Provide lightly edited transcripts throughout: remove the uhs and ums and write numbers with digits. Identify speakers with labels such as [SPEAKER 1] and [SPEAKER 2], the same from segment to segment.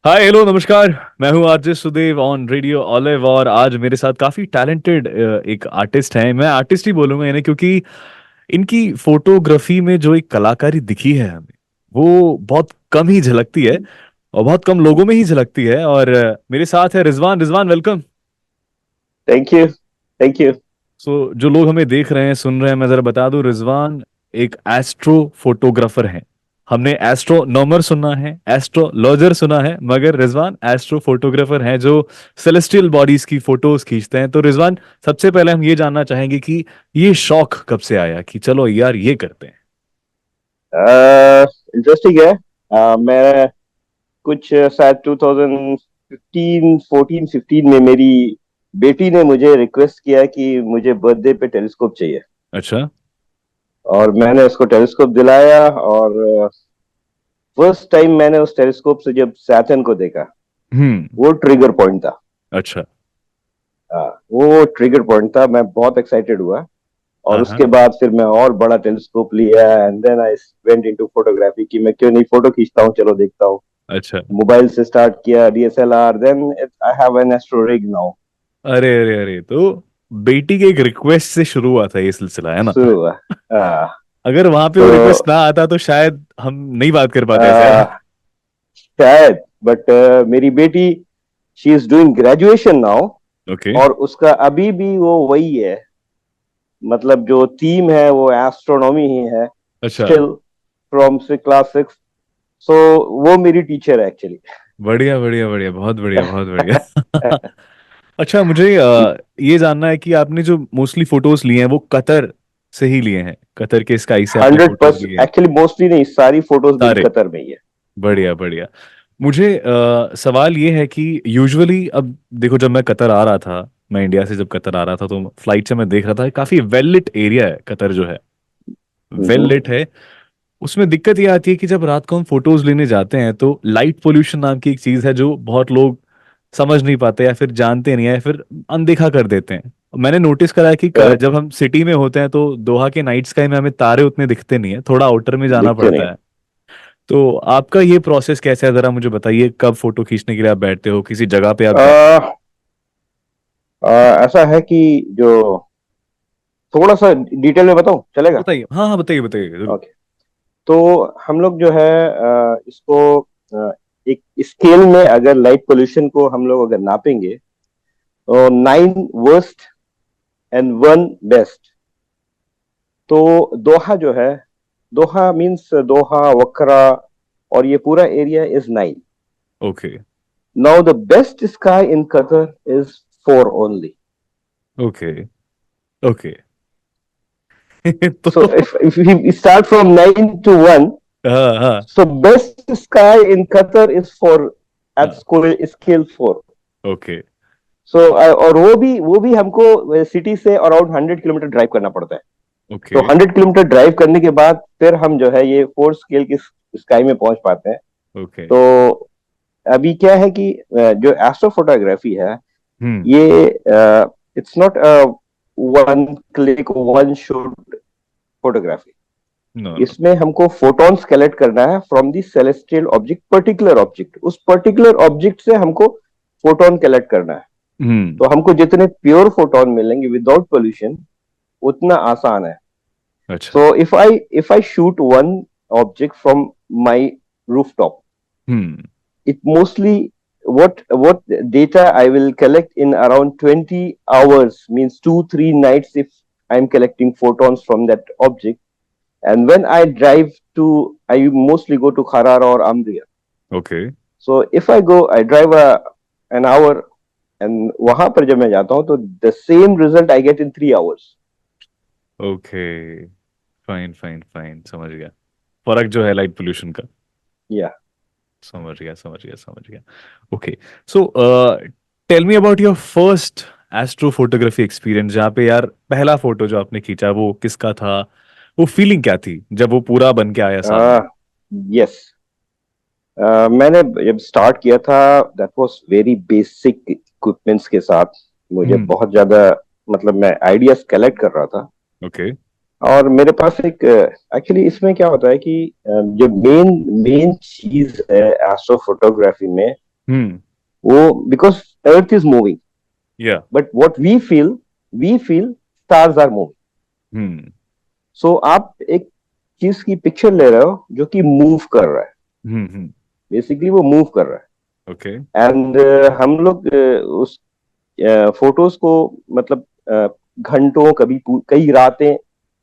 [SPEAKER 1] Hi hello नमस्कार। मैं हूँ RJ Sudev on radio olive और आज मेरे साथ काफी टैलेंटेड एक आर्टिस्ट हैं। मैं आर्टिस्ट ही बोलूंगा इन्हें क्योंकि इनकी फोटोग्राफी में जो एक कलाकारी दिखी है हमें वो बहुत कम ही झलकती है और बहुत कम लोगों में ही झलकती है। और मेरे साथ है Rizwan. Rizwan welcome.
[SPEAKER 2] Thank you. Thank you.
[SPEAKER 1] So जो लोग हमें देख रहे हैं सुन रहे हैं, मैं जरा बता दूं, रिजवान एक एस्ट्रो फोटोग्राफर हैं। हमने एस्ट्रोनॉमर सुना है, एस्ट्रोलॉजर सुना है, मगर रिजवान एस्ट्रो फोटोग्राफर हैं जो सेलेस्टियल बॉडीज की फोटोज खींचते हैं। तो रिजवान, सबसे पहले हम ये जानना चाहेंगे कि ये शौक कब से आया कि चलो यार ये करते हैं।
[SPEAKER 2] इंटरेस्टिंग है। मैं कुछ शायद 2015 14 15 में मेरी बेटी ने मुझे रिक्वेस्ट किया कि मुझे बर्थडे पे टेलीस्कोप चाहिए।
[SPEAKER 1] अच्छा।
[SPEAKER 2] और मैंने उसको टेलीस्कोप दिलाया और फर्स्ट टाइम मैंने उस टेलीस्कोप से जब सैटर्न को देखा,
[SPEAKER 1] हम्म।
[SPEAKER 2] वो ट्रिगर पॉइंट था।
[SPEAKER 1] अच्छा।
[SPEAKER 2] वो ट्रिगर पॉइंट था, मैं बहुत एक्साइटेड हुआ। और
[SPEAKER 1] हाँ हाँ।
[SPEAKER 2] उसके बाद फिर मैं और बड़ा टेलीस्कोप लिया and then I went into photography कि मैं क्यों नहीं फोटो खींचता हूँ, चलो देखता हूँ।
[SPEAKER 1] अच्छा।
[SPEAKER 2] मोबाइल से स्टार्ट किया, DSLR, then I have an astro rig now.
[SPEAKER 1] अरे अरे अरे, तो बेटी के एक रिक्वेस्ट से शुरू हुआ था ये सिलसिला, है ना?
[SPEAKER 2] शुरू हुआ। आ,
[SPEAKER 1] अगर वहां पे वो
[SPEAKER 2] तो
[SPEAKER 1] रिक्वेस्ट ना आता तो शायद हम नहीं बात कर पाते ऐसे, है ना?
[SPEAKER 2] आ, शायद, बट मेरी बेटी, she is doing graduation now.
[SPEAKER 1] Okay.
[SPEAKER 2] और उसका अभी भी वो वही है, मतलब जो थीम है वो एस्ट्रोनॉमी ही है।
[SPEAKER 1] अच्छा।
[SPEAKER 2] Still from class 6। सो वो मेरी टीचर है एक्चुअली।
[SPEAKER 1] बढ़िया बढ़िया बढ़िया, बहुत बढ़िया बहुत बढ़िया। अच्छा, मुझे ये जानना है कि आपने जो मोस्टली फोटोज लिए हैं वो कतर से ही लिए हैं, कतर के स्काई से आपने फोटोज
[SPEAKER 2] 100%
[SPEAKER 1] लिए हैं?
[SPEAKER 2] एक्चुअली, मोस्टली नहीं, सारी फोटोज मेरी
[SPEAKER 1] सारे।
[SPEAKER 2] कतर में ही है।
[SPEAKER 1] बढ़िया बढ़िया। मुझे सवाल ये है कि यूजुअली अब देखो, जब मैं कतर आ रहा था, मैं इंडिया से जब कतर आ रहा था तो फ्लाइट से मैं देख रहा था काफी वेल लिट एरिया है कतर जो है, वेल
[SPEAKER 2] हम्म।
[SPEAKER 1] लिट है। उसमें दिक्कत ये आती है कि जब रात को हम फोटोज लेने जाते हैं तो लाइट पोल्यूशन नाम की एक चीज है जो बहुत लोग समझ नहीं पाते या फिर जानते नहीं है या फिर अनदेखा कर देते हैं। मैंने नोटिस करा है कि
[SPEAKER 2] करेक्ट।
[SPEAKER 1] जब हम सिटी में होते हैं तो दोहा के नाइट स्काई में हमें तारे उतने दिखते नहीं है, थोड़ा आउटर में जाना
[SPEAKER 2] दिखते नहीं।
[SPEAKER 1] पड़ता है। तो आपका ये प्रोसेस कैसे है, जरा मुझे बताइए। कब फोटो खींचने के लिए आप बैठते हो, किसी जगह पे आप जाते
[SPEAKER 2] आ, ऐसा है कि जो, थोड़ा सा डिटेल में बताऊं
[SPEAKER 1] हो?
[SPEAKER 2] चलेगा?
[SPEAKER 1] बताइए, हाँ हाँ, बताइए बताइए जरूर।
[SPEAKER 2] ओके। तो हम लोग जो है इसको एक स्केल में अगर लाइट पोल्यूशन को हम लोग अगर नापेंगे तो 9 वर्स्ट एंड 1 बेस्ट। तो दोहा जो है, दोहा मीन्स दोहा, वकरा, और ये पूरा area is 9।
[SPEAKER 1] Okay
[SPEAKER 2] now the best sky in Qatar is 4 only.
[SPEAKER 1] Okay okay.
[SPEAKER 2] So
[SPEAKER 1] तो
[SPEAKER 2] if we start from 9 to 1,
[SPEAKER 1] हाँ हाँ
[SPEAKER 2] so best sky in Qatar is for at
[SPEAKER 1] हाँ।
[SPEAKER 2] scale 4.
[SPEAKER 1] ओके
[SPEAKER 2] So और वो भी हमको सिटी से around 100 kilometre drive करना पड़ता है। तो
[SPEAKER 1] ओके
[SPEAKER 2] 100 किलोमीटर ड्राइव करने के बाद फिर हम जो है ये 4 स्केल की स्काई में पहुंच पाते हैं।
[SPEAKER 1] ओके।
[SPEAKER 2] तो अभी क्या है कि जो एस्ट्रोफोटोग्राफी है,
[SPEAKER 1] हम्म।
[SPEAKER 2] ये it's not one click one shot photography.
[SPEAKER 1] No no.
[SPEAKER 2] इसमें हमको फोटॉन्स कलेक्ट करना है from the celestial object, particular object, उस पर्टिकुलर ऑब्जेक्ट से हमको फोटोन कलेक्ट करना है।
[SPEAKER 1] हम्म।
[SPEAKER 2] तो हमको जितने प्योर फोटोन मिलेंगे विदाउट पोल्यूशन, उतना आसान है।
[SPEAKER 1] अच्छा।
[SPEAKER 2] So if I shoot one object from my rooftop,
[SPEAKER 1] hmm.
[SPEAKER 2] it mostly, what data I will collect in around 20 hours, means 2 3 nights, if I'm collecting photons from that object. And when I drive to, I mostly go to Kharara or Amria.
[SPEAKER 1] Okay
[SPEAKER 2] So if I drive an hour, and वहां पर जब मैं जाता हूँ तो the same result I get in 3 hours.
[SPEAKER 1] Okay. Fine fine fine, समझ गया। फर्क जो है लाइट पोल्यूशन का।
[SPEAKER 2] Yeah.
[SPEAKER 1] समझ गया समझ गया समझ गया। Okay. So tell me about your first astro photography experience, जहाँ पे यार पहला फोटो जो आपने खींचा वो किसका था? वो फीलिंग क्या थी जब वो पूरा बन के आया सामने?
[SPEAKER 2] Yes. मैंने जब स्टार्ट किया था, that was very basic equipments के साथ। मुझे
[SPEAKER 1] हम्म।
[SPEAKER 2] बहुत ज्यादा, मतलब मैं आइडियाज कलेक्ट कर रहा था।
[SPEAKER 1] ओके।
[SPEAKER 2] और मेरे पास एक, एक्चुअली इसमें क्या होता है कि जो मेन मेन चीज है एस्ट्रो फोटोग्राफी में,
[SPEAKER 1] हम्म.
[SPEAKER 2] वो because earth is moving,
[SPEAKER 1] Yeah.
[SPEAKER 2] But what we feel stars are moving.
[SPEAKER 1] Hmm.
[SPEAKER 2] So आप एक चीज की पिक्चर ले रहे हो जो कि मूव कर रहा है,
[SPEAKER 1] हम्म.
[SPEAKER 2] बेसिकली वो मूव कर रहा
[SPEAKER 1] ओके.
[SPEAKER 2] है. एंड हम लोग उस फोटोज को मतलब घंटों, कई रातें एक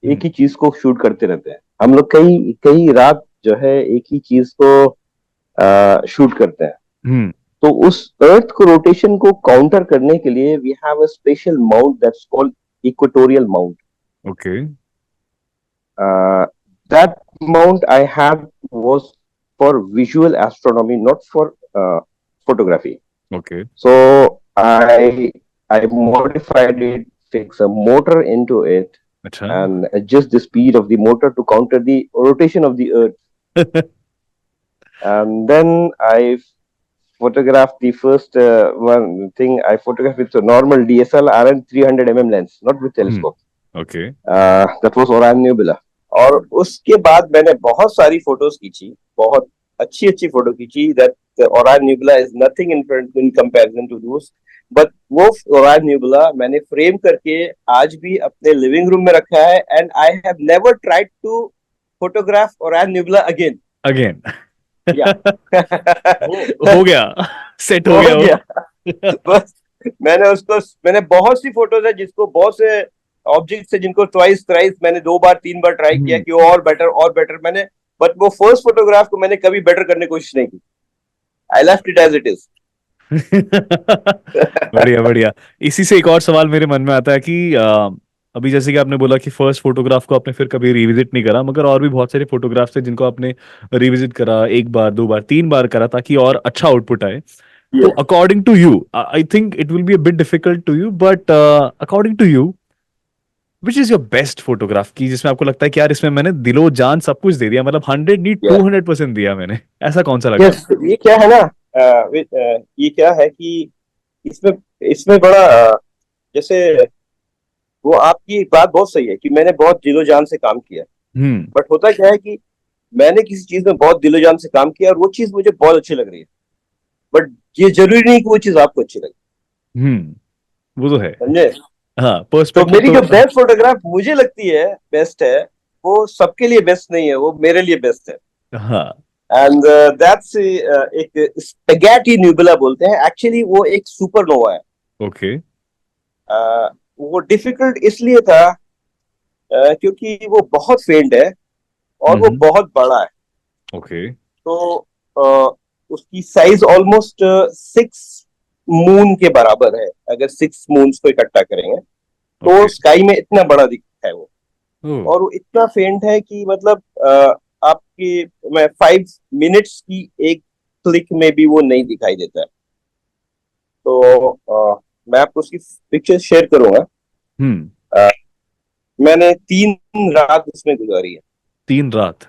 [SPEAKER 1] हम्म.
[SPEAKER 2] ही चीज को शूट करते रहते हैं. हम लोग कई कई रात जो है एक ही चीज को शूट करते हैं.
[SPEAKER 1] हम्म.
[SPEAKER 2] तो उस अर्थ को रोटेशन को काउंटर करने के लिए we have a special mount that's called equatorial mount.
[SPEAKER 1] Okay.
[SPEAKER 2] That mount I had was for visual astronomy, not for photography.
[SPEAKER 1] Okay.
[SPEAKER 2] So I modified it, fix a motor into it,
[SPEAKER 1] अच्छा.
[SPEAKER 2] and adjust the speed of the motor to counter the rotation of the Earth. And then I photographed the first one thing. I photographed with a normal DSLR and 300 lens, not with
[SPEAKER 1] hmm.
[SPEAKER 2] telescope.
[SPEAKER 1] Okay.
[SPEAKER 2] That was Orion Nebula.
[SPEAKER 3] और उसके बाद मैंने बहुत सारी photos खींची, बहुत अच्छी अच्छी फोटो खींची. That Orion nebula is nothing in comparison to those. But वो ओरायन न्यूबुला मैंने फ्रेम करके आज भी अपने लिविंग रूम में रखा है. And I have never tried to photograph Orion nebula again.
[SPEAKER 1] Again.
[SPEAKER 3] या
[SPEAKER 1] हो गया. सेट हो
[SPEAKER 3] हो
[SPEAKER 1] गया
[SPEAKER 3] गया.
[SPEAKER 1] वो.
[SPEAKER 3] बस मैंने बहुत सी फोटोज है जिसको बहुत से ऑब्जेक्ट से जिनको ट्वाइस थ्राइस मैंने 2 बार 3 बार ट्राई किया कि वो और बेटर मैंने. बट वो फर्स्ट फोटोग्राफ को मैंने कभी बेटर करने की कोशिश नहीं की. I left it as it is.
[SPEAKER 1] बढ़िया बढ़िया. इसी से एक और सवाल मेरे मन में आता है कि अभी जैसे कि आपने बोला कि फर्स्ट फोटोग्राफ को आपने फिर कभी रिविजिट नहीं करा, मगर और भी बहुत सारे फोटोग्राफ्स थे जिनको आपने रिविजिट करा, एक बार, दो बार, तीन बार करा, ताकि और अच्छा आउटपुट आए. तो according to you, I think it will be a bit difficult to you, but according to you, which is your best photograph की जिसमें आपको लगता है कि यार इसमें मैंने दिलो जान सब कुछ दे दिया, मतलब 100 नहीं 200% दिया मैंने, ऐसा कौन सा लगा?
[SPEAKER 3] यस, ये क्या है ना, ये क्या है कि इसमें इसमें बड़ा जैसे वो आपकी बात बहुत सही है कि मैंने बहुत दिलो जान से काम किया.
[SPEAKER 1] हम्म.
[SPEAKER 3] बट होता क्या है कि मैंने किसी चीज में बहुत दिलो जान से काम किया और वो चीज मुझे बहुत अच्छी लग रही है. बट ये जरूरी नहीं कि वो चीज आपको अच्छी लगे.
[SPEAKER 1] वो तो है.
[SPEAKER 3] समझे?
[SPEAKER 1] हाँ,
[SPEAKER 3] तो
[SPEAKER 1] पर्सपेक्टिव
[SPEAKER 3] मेरी जो
[SPEAKER 1] तो.
[SPEAKER 3] बेस्ट फोटोग्राफ मुझे लगती है बेस्ट है, वो सबके लिए बेस्ट नहीं है, वो मेरे लिए बेस्ट है.
[SPEAKER 1] हाँ.
[SPEAKER 3] एंड दैट्स एक स्पेगेटी न्यूबुला बोलते हैं. एक्चुअली वो एक सुपरनोवा है.
[SPEAKER 1] ओके.
[SPEAKER 3] वो डिफिकल्ट इसलिए था क्योंकि वो बहुत फेंट है और वो बहुत बड़ा है.
[SPEAKER 1] ओके.
[SPEAKER 3] तो उसकी साइज ऑलमोस्ट 6 मून के बराबर है. अगर 6 मून्स को इकट्ठा करेंगे तो स्काई में इतना बड़ा दिखता है वो. और वो इतना फेंट है कि मतलब आपकी 5 मिनट्स की एक क्लिक में भी वो नहीं दिखाई देता है. तो मैं आपको उसकी पिक्चर शेयर करूंगा. मैंने 3 रात उसमें गुजारी है.
[SPEAKER 1] 3 रात?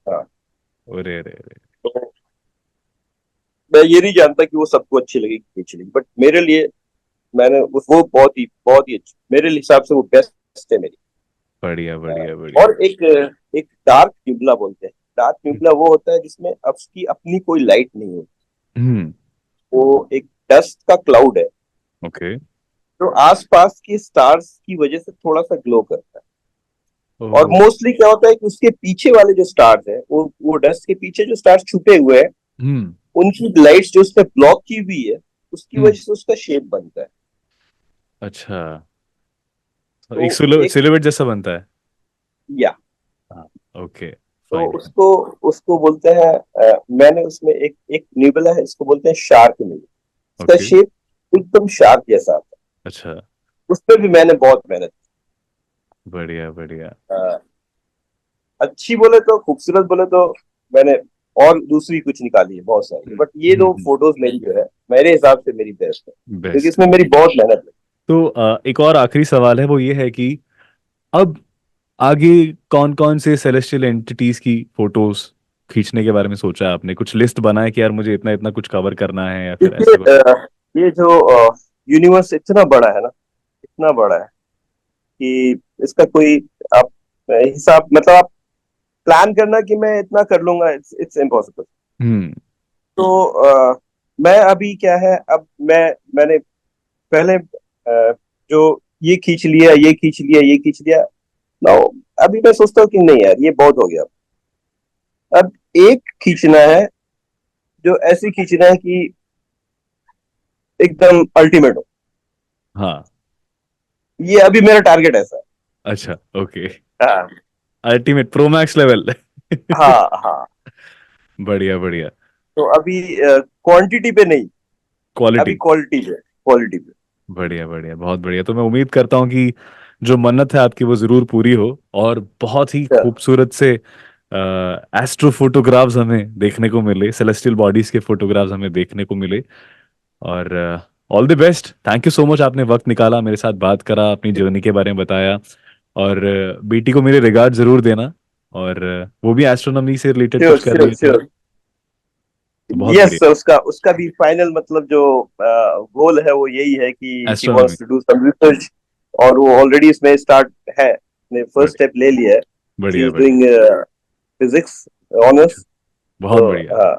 [SPEAKER 3] हाँ.
[SPEAKER 1] अरे अरे अरे.
[SPEAKER 3] तो मैं ये नहीं जानता कि वो सबको अच्छी लगेगी कि अच्छी लगेगी, बट मेरे लिए मैंने वो बहुत ही अच्छी, मेरे हिसाब से वो बेस्ट है मेरी.
[SPEAKER 1] बढ़िया बढ़िया बढ़िया.
[SPEAKER 3] और एक डार्क न्यूबुला बोलते हैं. डार्क न्यूबुला वो होता है जिसमें उसकी अपनी कोई लाइट नहीं होती. वो एक डस्ट का क्लाउड है.
[SPEAKER 1] ओके.
[SPEAKER 3] जो आसपास के स्टार्स की वजह से थोड़ा सा ग्लो करता है. और मोस्टली क्या होता है कि उसके पीछे वाले जो स्टार्स है, वो डस्ट के पीछे जो स्टार्स छुपे हुए हैं, उनकी लाइट्स जो उसने ब्लॉक की हुई है, उसकी वजह से उसका शेप बनता है.
[SPEAKER 1] अच्छा.
[SPEAKER 3] तो
[SPEAKER 1] एक सिलुएट जैसा बनता है.
[SPEAKER 3] या.
[SPEAKER 1] ओके.
[SPEAKER 3] तो उसको बोलते हैं मैंने उसमें एक न्यूबुला है, इसको बोलते हैं शार्क न्यूबुला. उसका शेप एकदम शार्क जैसा आता है.
[SPEAKER 1] अच्छा.
[SPEAKER 3] उस पर भी मैंने बहुत मेहनत की.
[SPEAKER 1] बढ़िया बढ़िया.
[SPEAKER 3] अच्छी बोले तो, खूबसूरत बोले तो मैंने और दूसरी कुछ निकाली है बहुत सारी, बट ये 2 फोटोज मेरी जो है मेरे हिसाब से मेरी बेस्ट है, क्योंकि इसमें मेरी बहुत मेहनत है.
[SPEAKER 1] तो एक और आखिरी सवाल है, वो ये है कि अब आगे कौन कौन से सेलेस्टियल एंटिटीज की फोटोज खींचने के बारे में सोचा है आपने? कुछ लिस्ट बनाया कि यार मुझे इतना इतना कुछ कवर करना है, या फिर ऐसे कुछ?
[SPEAKER 3] ये जो यूनिवर्स इतना बड़ा है ना, इतना बड़ा है कि इसका कोई आप हिसाब, मतलब आप प्लान करना कि मैं इतना कर लूंगा, इट्स इम्पॉसिबल. तो मैं अभी क्या है, अब मैंने पहले जो ये खींच लिया, ये खींच लिया, ये खींच लिया, नाउ अभी मैं सोचता हूँ कि नहीं यार, ये बहुत हो गया। अब एक खींचना है, जो ऐसी खींचना है कि एकदम अल्टीमेट हो।
[SPEAKER 1] हाँ।
[SPEAKER 3] ये अभी मेरा टारगेट ऐसा है।
[SPEAKER 1] अच्छा, ओके।
[SPEAKER 3] हाँ
[SPEAKER 1] अल्टीमेट प्रो मैक्स लेवल।
[SPEAKER 3] हाँ हाँ।
[SPEAKER 1] बढ़िया बढ़िया।
[SPEAKER 3] तो अभी क्वांटिटी पे नहीं, अभी
[SPEAKER 1] क्वालिटी।
[SPEAKER 3] क्वालिटी पे, क्वालिटी पे।
[SPEAKER 1] बढ़िया बढ़िया, बहुत बढ़िया। तो मैं उम्मीद करता हूँ कि जो मन्नत है आपकी वो जरूर पूरी हो, और बहुत ही
[SPEAKER 3] चलो,
[SPEAKER 1] खूबसूरत से एस्ट्रो फोटोग्राफ्स हमें देखने को मिले, सेलेस्टियल बॉडीज के फोटोग्राफ्स हमें देखने को मिले। और all the best. Thank you so much, आपने वक्त निकाला, मेरे साथ बात करा, अपनी जर्नी के बारे में बताया। और बेटी को मेरे रिगार्ड जरूर देना। और वो भी एस्ट्रोनॉमी से रिलेटेड
[SPEAKER 3] श्योर
[SPEAKER 1] कुछ कर रही
[SPEAKER 3] श्योर
[SPEAKER 1] है,
[SPEAKER 3] श्योर।
[SPEAKER 1] तो बहुत
[SPEAKER 3] यस,
[SPEAKER 1] बढ़िया।
[SPEAKER 3] उसका उसका भी फाइनल मतलब जो गोल है वो यही है कि she
[SPEAKER 1] astronomy.
[SPEAKER 3] Wants to do some research, और वो ऑलरेडी इसमें स्टार्ट है, ने फर्स्ट
[SPEAKER 1] बढ़िया
[SPEAKER 3] स्टेप ले लिया है। शी
[SPEAKER 1] बढ़िया
[SPEAKER 3] इज
[SPEAKER 1] बढ़िया।
[SPEAKER 3] Doing physics honours.
[SPEAKER 1] बहुत
[SPEAKER 3] तो
[SPEAKER 1] बढ़िया।
[SPEAKER 3] हाँ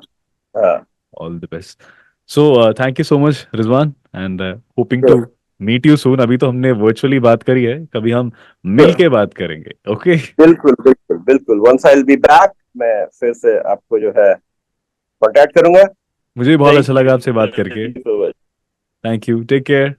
[SPEAKER 3] हाँ।
[SPEAKER 1] All the best. So thank you so much Rizwan, and hoping to
[SPEAKER 3] sure
[SPEAKER 1] meet you soon. अभी तो हमने वर्चुअली बात करी है, कभी हम मिल
[SPEAKER 3] श्योर,
[SPEAKER 1] के बात करेंगे। ओके।
[SPEAKER 3] बिल्कुल बिल्कुल बिल्कुल, once I will be back, मैं फिर से आपको जो है कांटेक्ट करूंगा।
[SPEAKER 1] मुझे भी बहुत
[SPEAKER 3] थैंक
[SPEAKER 1] अच्छा
[SPEAKER 3] यू,
[SPEAKER 1] लगा आपसे बात
[SPEAKER 3] थैंक
[SPEAKER 1] करके।
[SPEAKER 3] You so much.
[SPEAKER 1] Thank you, take care.